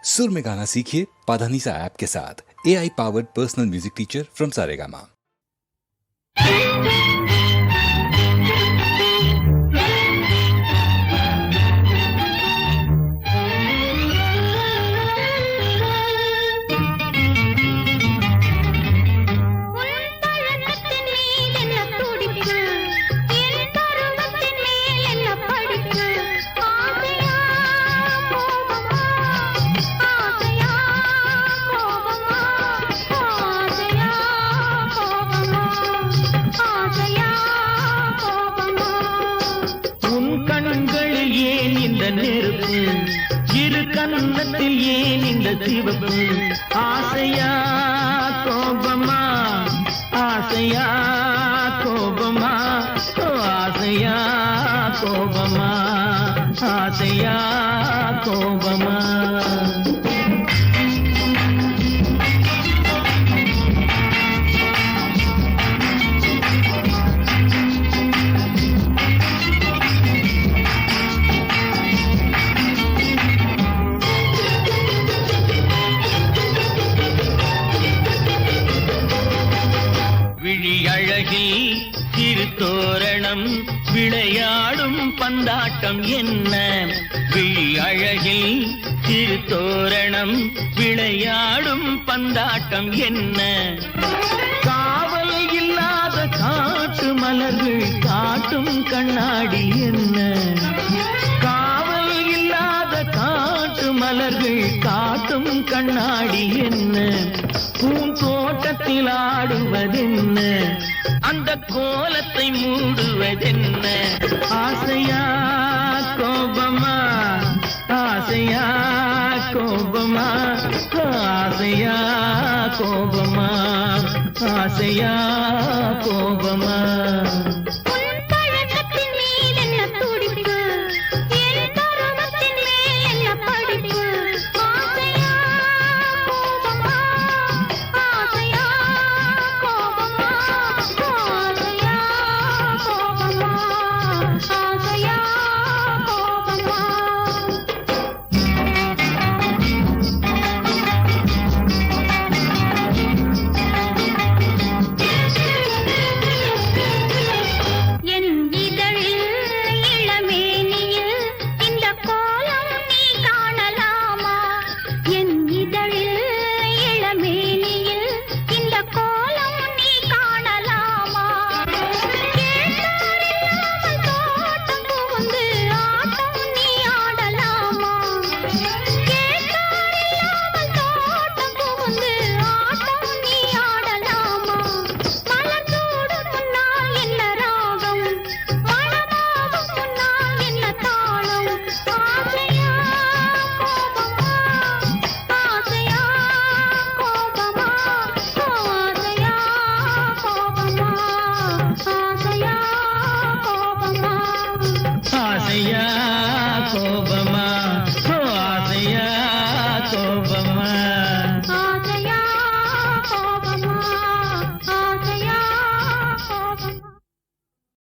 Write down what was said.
सुर में गाना सीखिए पाधानीसा ऐप के साथ। AI powered personal music teacher from Saregama. கன்னத்தில் ஏன் இந்த சிவப்பு ஆசையா கோபமா ஆசையா கோபமா ஆசையா கோபமா ஆசையா கோபமா தோரணம் விளையாடும் பந்தாட்டம் என்ன விழி அழகில் திருத்தோரணம் விளையாடும் பந்தாட்டம் என்ன காவல் இல்லாத காட்டு மலர்கள் காட்டும் கண்ணாடி என்ன காவல் இல்லாத காட்டு மலர்கள் காட்டும் கண்ணாடி என்ன பூந்தோட்டத்தில் ஆடுவதென்ன அந்த கோலத்தை மூடுவதென்ன ஆசையா கோபமா ஆசையா கோபமா ஆசையா கோபமா ஆசையா கோபமா